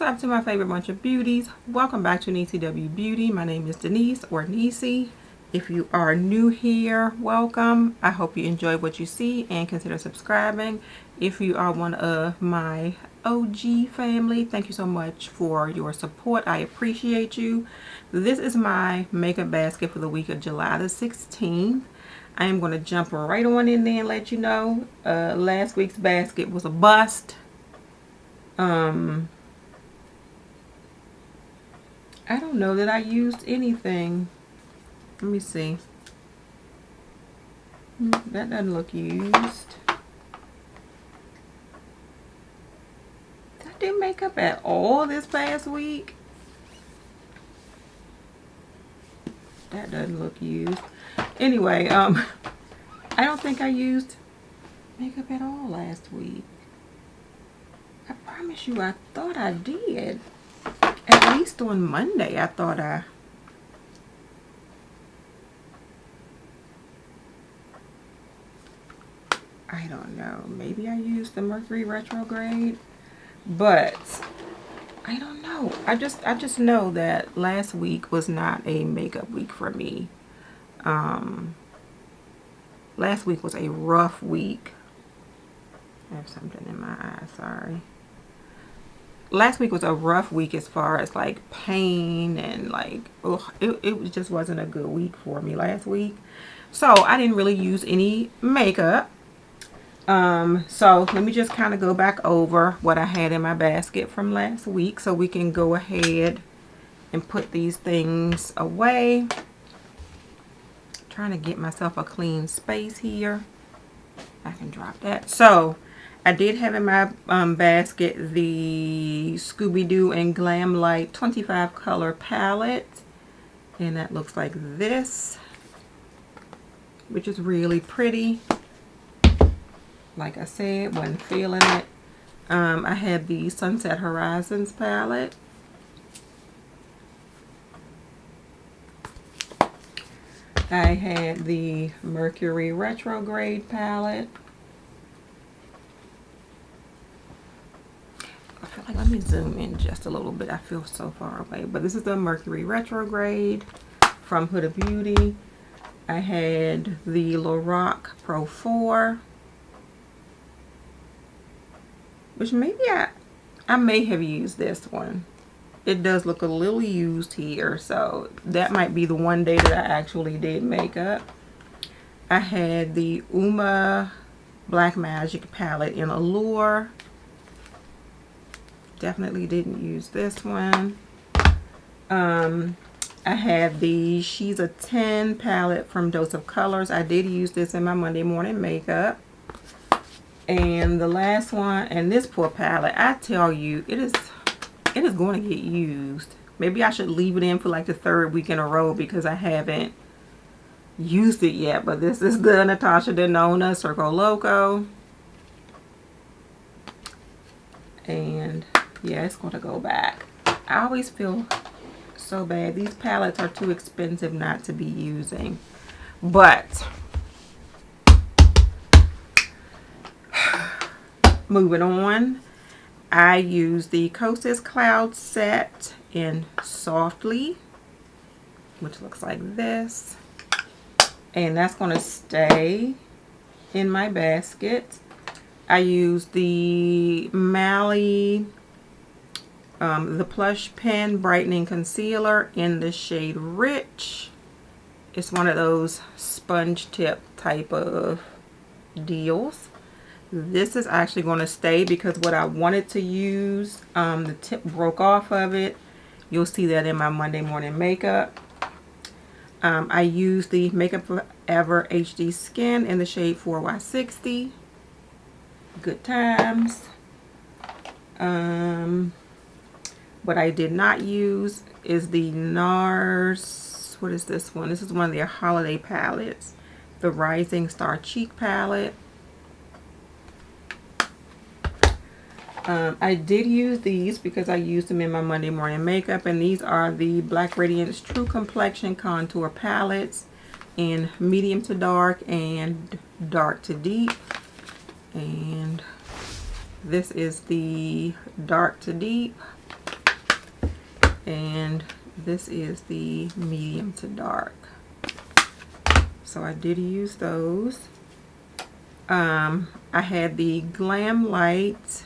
up to my favorite bunch of beauties? Welcome back to an ECW Beauty. My name is Denise or Nisi. If you are new here, welcome. I hope you enjoy what you see and consider subscribing. If you are one of my OG family, thank you so much for your support. I appreciate you. This is my makeup basket for the week of July the 16th. I am going to jump right on in there and let you know last week's basket was a bust. I don't know that I used anything. Let me see. That doesn't look used. Did I do makeup at all this past week? That doesn't look used. Anyway, I don't think I used makeup at all last week. I promise you, I thought I did. At least on Monday, I thought I don't know. Maybe I used the Mercury retrograde, but I don't know. I just know that last week was not a makeup week for me. Last week was a rough week. I have something in my eye, sorry. Last week was a rough week as far as like pain and like, it just wasn't a good week for me last week. So I didn't really use any makeup. So let me just kind of go back over what I had in my basket from last week so we can go ahead and put these things away. Trying to get myself a clean space here. I can drop that. So I did have in my basket the Scooby-Doo and Glam Light 25 color palette, and that looks like this, which is really pretty. Like I said, wasn't feeling it. I had the Sunset Horizons palette. I had the Mercury Retrograde palette. I feel like, let me zoom in just a little bit. I feel so far away. But this is the Mercury Retrograde from Up Beauty. I had the Lorac Pro 4. Which maybe I may have used this one. It does look a little used here. So that might be the one day that I actually did makeup. I had the Uma Black Magic palette in Allure. Definitely didn't use this one. I had the She's a 10 palette from Dose of Colors. I did use this in my Monday morning makeup. And the last one, and this poor palette, I tell you, it is going to get used. Maybe I should leave it in for like the 3rd week in a row because I haven't used it yet. But this is the Natasha Denona Circo Loco. And yeah, it's going to go back. I always feel so bad. These palettes are too expensive not to be using. But moving on, I use the Kosas Cloud Set in Softly, which looks like this. And that's going to stay in my basket. I use the Mally, the Plush Pen Brightening Concealer in the shade Rich. It's one of those sponge tip type of deals. This is actually going to stay because what I wanted to use, the tip broke off of it. You'll see that in my Monday morning makeup. I used the Makeup Forever HD Skin in the shade 4Y60. Good times. What I did not use is the NARS, what is this one? This is one of their holiday palettes. The Rising Star Cheek palette. I did use these because I used them in my Monday morning makeup, and these are the Black Radiance True Complexion Contour Palettes in medium to dark and dark to deep. And this is the dark to deep. and this is the medium to dark. So I did use those. I had the Glam Light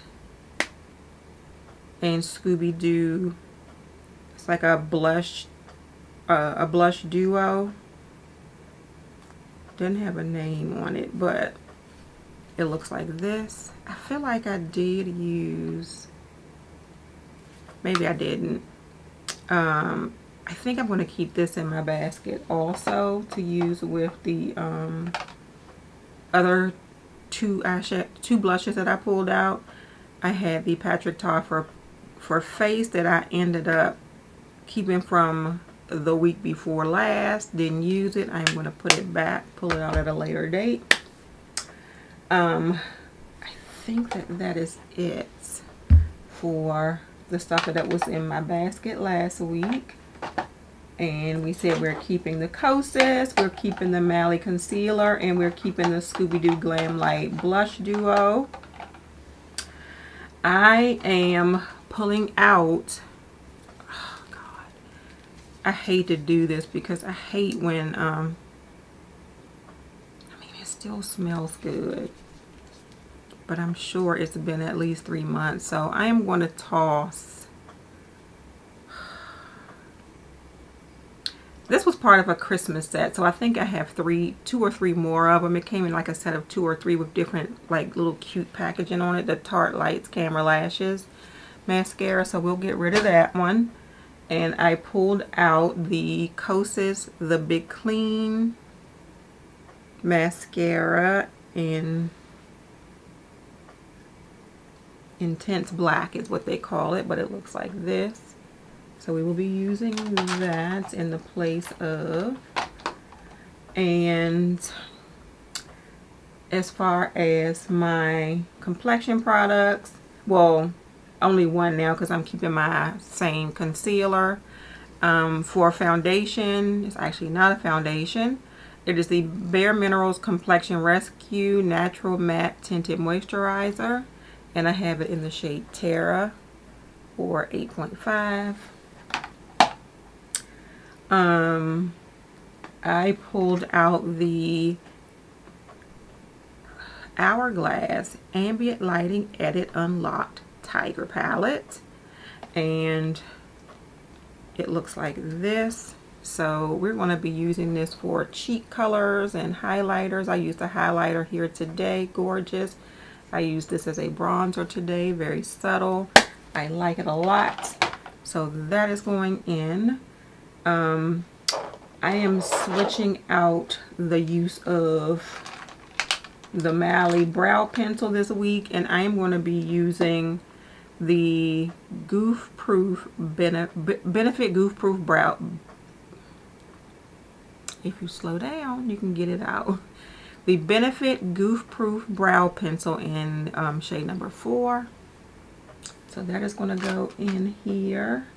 and Scooby-Doo. It's like a blush duo. Didn't have a name on it, but it looks like this. I feel like I did use, maybe I didn't. I think I'm going to keep this in my basket also to use with the other two blushes that I pulled out. I had the Patrick Ta for face that I ended up keeping from the week before last. Didn't use it. I'm going to put it back, pull it out at a later date. I think that is it for the stuff that was in my basket last week. And we said we're keeping the Kosas, we're keeping the Mally Concealer, and we're keeping the Scooby-Doo Glam Light Blush Duo. I am pulling out, oh God, I hate to do this because I hate when, I mean, it still smells good, but I'm sure it's been at least 3 months. So I am going to toss. This was part of a Christmas set, so I think I have 2 or 3 more of them. It came in like a set of 2 or 3 with different like little cute packaging on it. The Tarte Lights Camera Lashes mascara, so we'll get rid of that one. And I pulled out the Kosas The Big Clean mascara in Intense Black is what they call it, but it looks like this. So we will be using that in the place of. And as far as my complexion products, well, only one now because I'm keeping my same concealer. For foundation, it's actually not a foundation. It is the Bare Minerals Complexion Rescue Natural Matte Tinted Moisturizer. And I have it in the shade Terra or 8.5. I pulled out the Hourglass Ambient Lighting Edit Unlocked Tiger palette, and it looks like this. So we're going to be using this for cheek colors and highlighters. I used a highlighter here today, gorgeous. I used this as a bronzer today, very subtle. I like it a lot. So that is going in. I am switching out the use of the Mally brow pencil this week, and I am going to be using the Goof Proof Benefit Goof Proof Brow. If you slow down, you can get it out. The Benefit Goof Proof Brow Pencil in shade number 4. So that is going to go in here.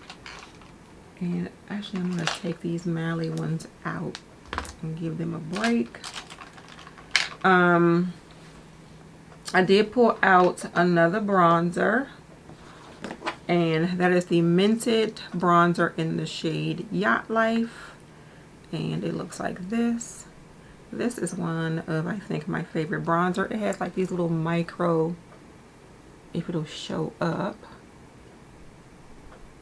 And actually, I'm going to take these Mally ones out and give them a break. I did pull out another bronzer, and that is the Mented bronzer in the shade Yacht Life, and it looks like this. This is one of, I think, my favorite bronzer. It has like these little micro, if it'll show up,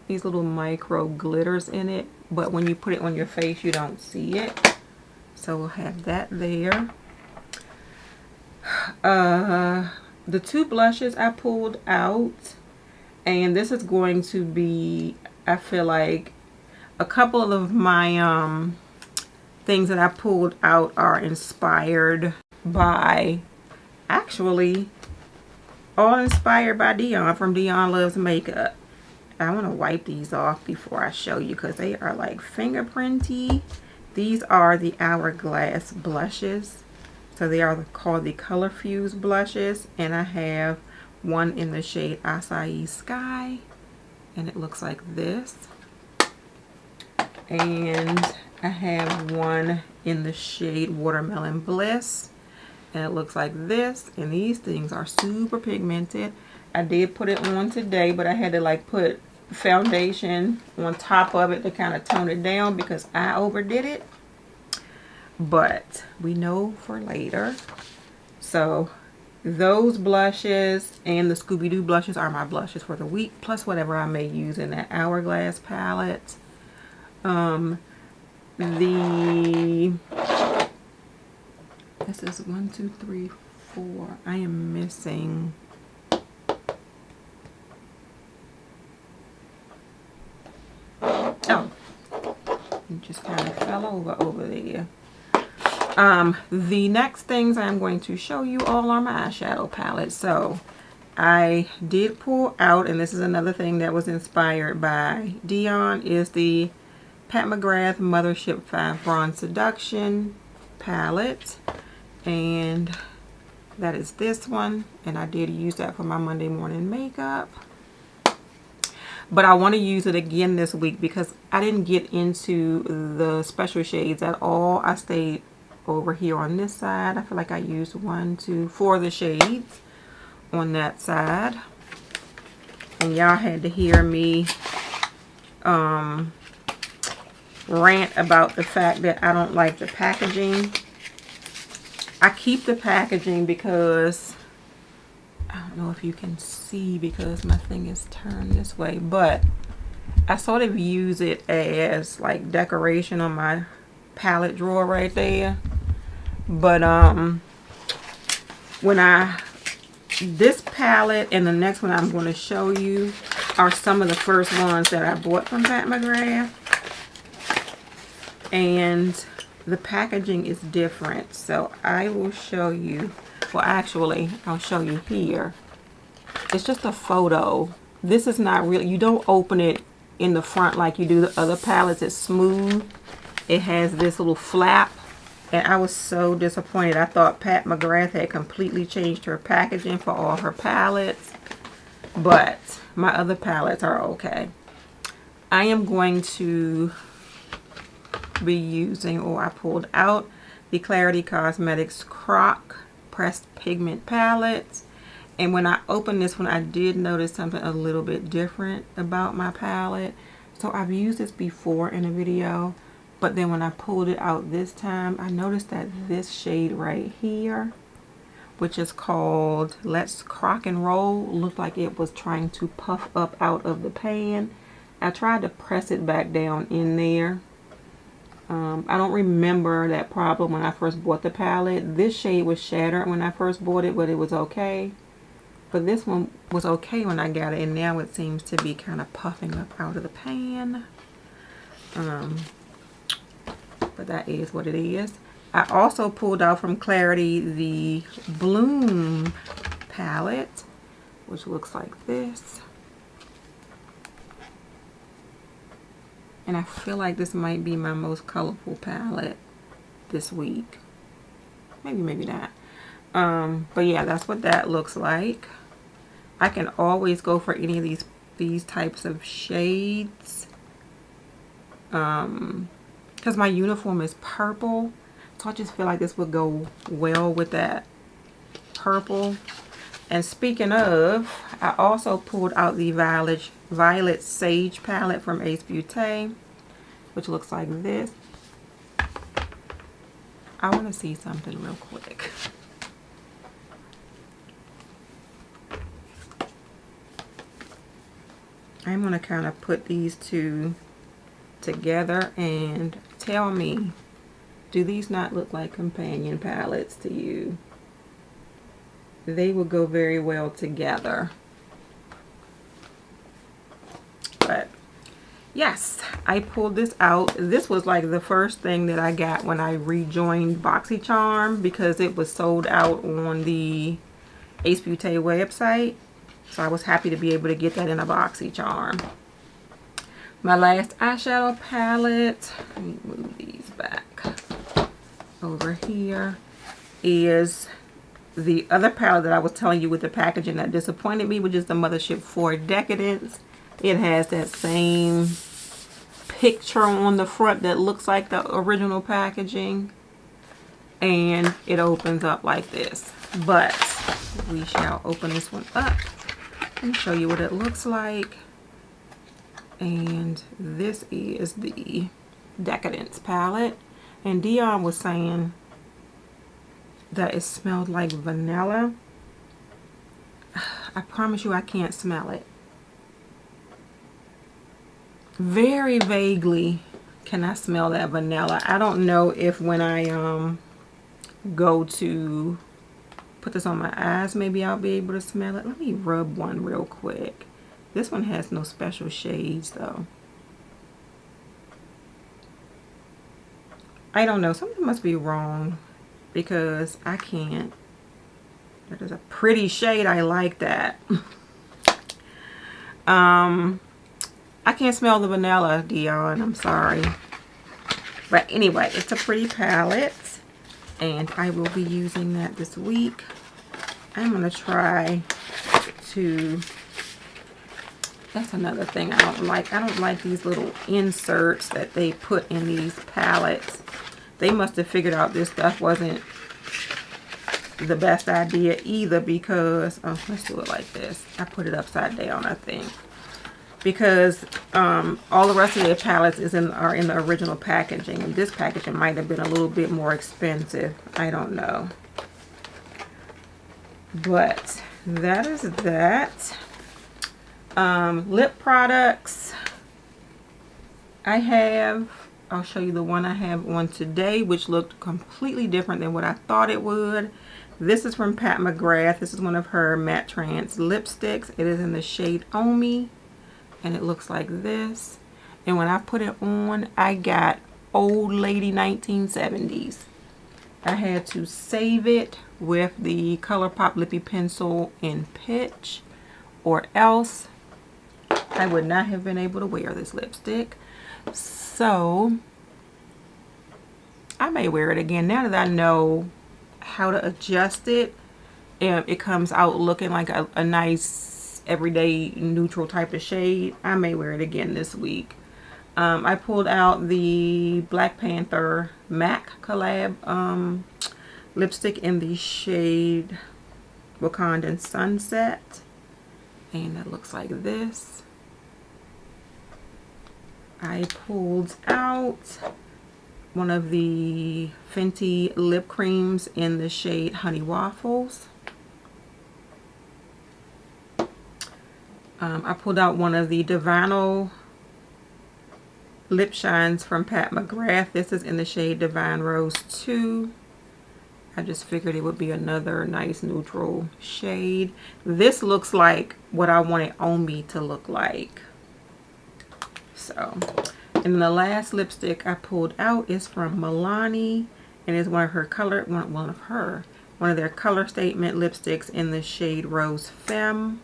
these little micro glitters in it, but when you put it on your face you don't see it. So we'll have that there. The 2 blushes I pulled out, and this is going to be, I feel like, a couple of my things that I pulled out are inspired by, actually all inspired by Dion from Dion Loves Makeup. I want to wipe these off before I show you because they are like fingerprinty. These are the Hourglass blushes. So they are called the Color Fuse blushes, and I have one in the shade Acai Sky, and it looks like this. And I have one in the shade Watermelon Bliss, and it looks like this. And these things are super pigmented. I did put it on today, but I had to like put foundation on top of it to kind of tone it down because I overdid it. But we know for later. So those blushes and the Scooby-Doo blushes are my blushes for the week, plus whatever I may use in that Hourglass palette. This is 1, 2, 3, 4. I am missing. Oh, it just kind of fell over there. The next things I'm going to show you all are my eyeshadow palettes. So I did pull out, and this is another thing that was inspired by Dion, is the Pat McGrath Mothership 5 Bronze Seduction palette. And that is this one. And I did use that for my Monday morning makeup. But I want to use it again this week because I didn't get into the special shades at all. I stayed over here on this side. I feel like I used 1, 2, 4 of the shades on that side. And y'all had to hear me rant about the fact that I don't like the packaging. I keep the packaging because I don't know if you can see because my thing is turned this way, but I sort of use it as like decoration on my palette drawer right there. But this palette and the next one I'm going to show you are some of the first ones that I bought from Pat McGrath, and the packaging is different, so I will show you. Well, actually, I'll show you here. It's just a photo. This is not real. You don't open it in the front like you do the other palettes. It's smooth. It has this little flap. And I was so disappointed. I thought Pat McGrath had completely changed her packaging for all her palettes. But my other palettes are okay. I am going to be using, or I pulled out, the Clarity Cosmetics Croc Pressed Pigment Palette. And when I opened this one, I did notice something a little bit different about my palette. So I've used this before in a video, but then when I pulled it out this time, I noticed that this shade right here, which is called Let's Crock and Roll, looked like it was trying to puff up out of the pan. I tried to press it back down in there. I don't remember that problem when I first bought the palette. This shade was shattered when I first bought it, but it was okay. But this one was okay when I got it, and now it seems to be kind of puffing up out of the pan. But that is what it is. I also pulled out from Clarity the Bloom palette, which looks like this. And I feel like this might be my most colorful palette this week. Maybe not. But yeah, that's what that looks like. I can always go for any of these types of shades. Because my uniform is purple, so I just feel like this would go well with that purple. And speaking of, I also pulled out the Violet Sage palette from Ace Beauty, which looks like this. I want to see something real quick. I'm going to kind of put these two together and tell me, do these not look like companion palettes to you? They will go very well together. But yes, I pulled this out. This was like the first thing that I got when I rejoined BoxyCharm because it was sold out on the Ace Beauty website. So I was happy to be able to get that in a BoxyCharm. My last eyeshadow palette, let me move these back over here, is the other palette that I was telling you with the packaging that disappointed me, which is the Mothership 4 Decadence. It has that same picture on the front that looks like the original packaging, and it opens up like this. But we shall open this one up and show you what it looks like. And this is the Decadence palette. And Dion was saying that it smelled like vanilla. I promise you I can't smell it. Very vaguely can I smell that vanilla. I don't know if when I go to put this on my eyes, maybe I'll be able to smell it. Let me rub one real quick. This one has no special shades though. I don't know, something must be wrong because I can't. That is a pretty shade. I like that. I can't smell the vanilla, Dion. I'm sorry. But anyway, it's a pretty palette. And I will be using that this week. I'm going to try to... That's another thing I don't like. I don't like these little inserts that they put in these palettes. They must have figured out this stuff wasn't the best idea either because... Oh, let's do it like this. I put it upside down, I think. Because all the rest of their palettes are in the original packaging. And this packaging might have been a little bit more expensive. I don't know. But that is that. Lip products. I'll show you the one I have on today, which looked completely different than what I thought it would. This is from Pat McGrath. This is one of her matte trance lipsticks. It is in the shade Omi. And it looks like this. And when I put it on, I got old lady 1970s. I had to save it with the ColourPop Lippy Pencil in Pitch, or else I would not have been able to wear this lipstick. So I may wear it again now that I know how to adjust it. It comes out looking like a nice everyday neutral type of shade. I may wear it again this week. I pulled out the Black Panther MAC collab lipstick in the shade Wakandan Sunset, and it looks like this. I pulled out one of the Fenty lip creams in the shade Honey Waffles. I pulled out one of the Divino lip shines from Pat McGrath. This is in the shade Divine Rose 2. I just figured it would be another nice neutral shade. This looks like what I wanted Omi to look like. So, and the last lipstick I pulled out is from Milani, and is one of their color statement lipsticks in the shade Rose Femme.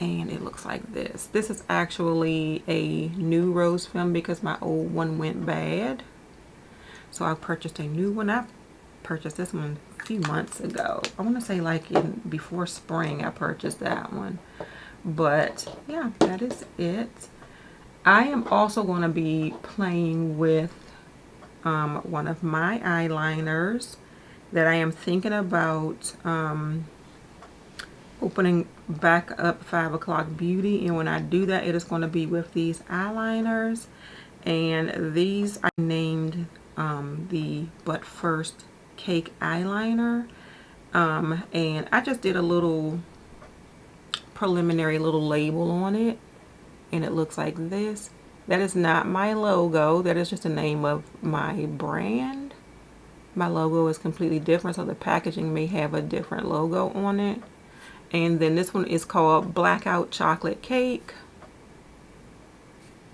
And it looks like this. This is actually a new Rose Femme because my old one went bad. So I purchased a new one. I purchased this one a few months ago. I want to say like before spring I purchased that one. But yeah, that is it. I am also going to be playing with one of my eyeliners that I am thinking about opening back up 5 o'clock Beauty, and when I do that, it is going to be with these eyeliners, and these I named the But First Cake eyeliner, and I just did a little preliminary little label on it, and it looks like this. That is not my logo. That is just the name of my brand. My logo is completely different, so the packaging may have a different logo on it. And then this one is called Blackout Chocolate Cake.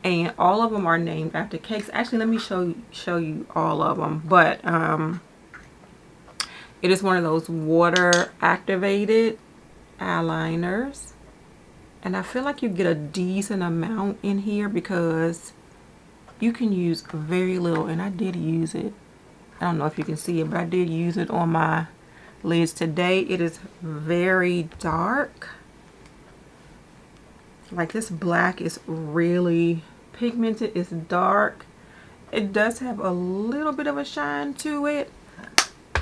And all of them are named after cakes. Actually, let me show you all of them. But it is one of those water activated eyeliners. And I feel like you get a decent amount in here because you can use very little. And I did use it. I don't know if you can see it, but I did use it on my lids today. It is very dark. Like this black is really pigmented. It's dark. It does have a little bit of a shine to it,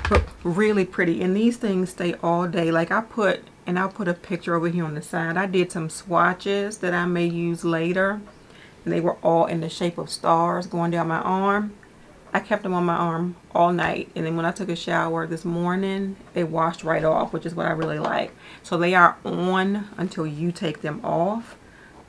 but really pretty. And these things stay all day. Like I put And I'll put a picture over here on the side. I did some swatches that I may use later. And they were all in the shape of stars going down my arm. I kept them on my arm all night. And then when I took a shower this morning, they washed right off, which is what I really like. So they are on until you take them off.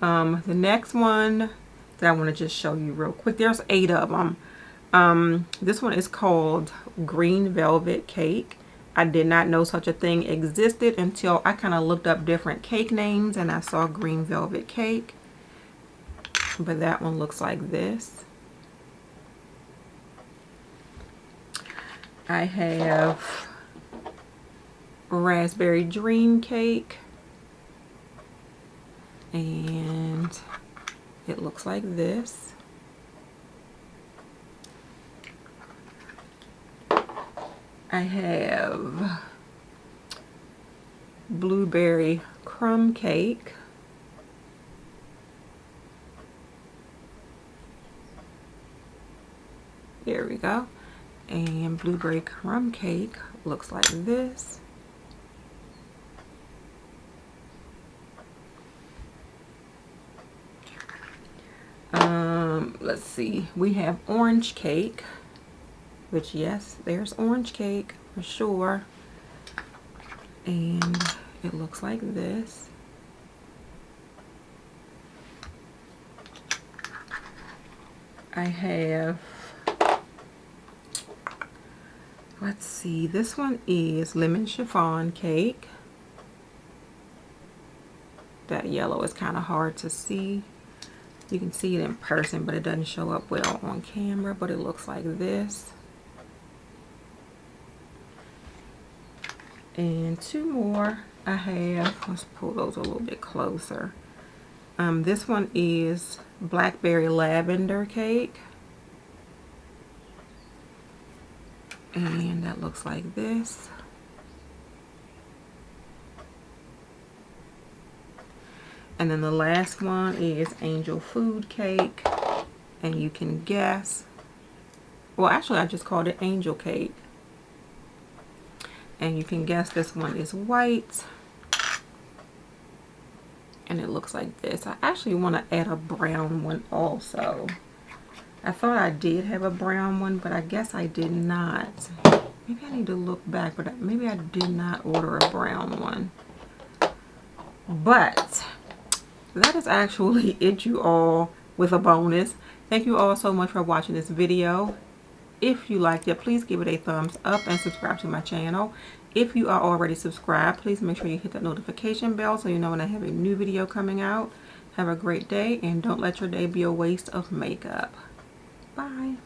The next one that I want to just show you real quick. There's 8 of them. This one is called Green Velvet Cake. I did not know such a thing existed until I kind of looked up different cake names and I saw Green Velvet Cake. But that one looks like this. I have Raspberry Dream Cake. And it looks like this. I have Blueberry Crumb Cake. There we go. And Blueberry Crumb Cake looks like this. Let's see. We have Orange Cake. Which, yes, there's Orange Cake for sure. And it looks like this. I have, let's see, this one is Lemon Chiffon Cake. That yellow is kind of hard to see. You can see it in person, but it doesn't show up well on camera, but it looks like this. And 2 more I have. Let's pull those a little bit closer. This one is Blackberry Lavender Cake. And that looks like this. And then the last one is Angel Food Cake. And you can guess. Well, actually, I just called it Angel Cake. And you can guess this one is white. And it looks like this. I actually want to add a brown one also. I thought I did have a brown one, but I guess I did not. Maybe I need to look back, but maybe I did not order a brown one. But that is actually it, you all, with a bonus. Thank you all so much for watching this video. If you liked it, please give it a thumbs up and subscribe to my channel. If you are already subscribed, please make sure you hit that notification bell so you know when I have a new video coming out. Have a great day, and don't let your day be a waste of makeup. Bye.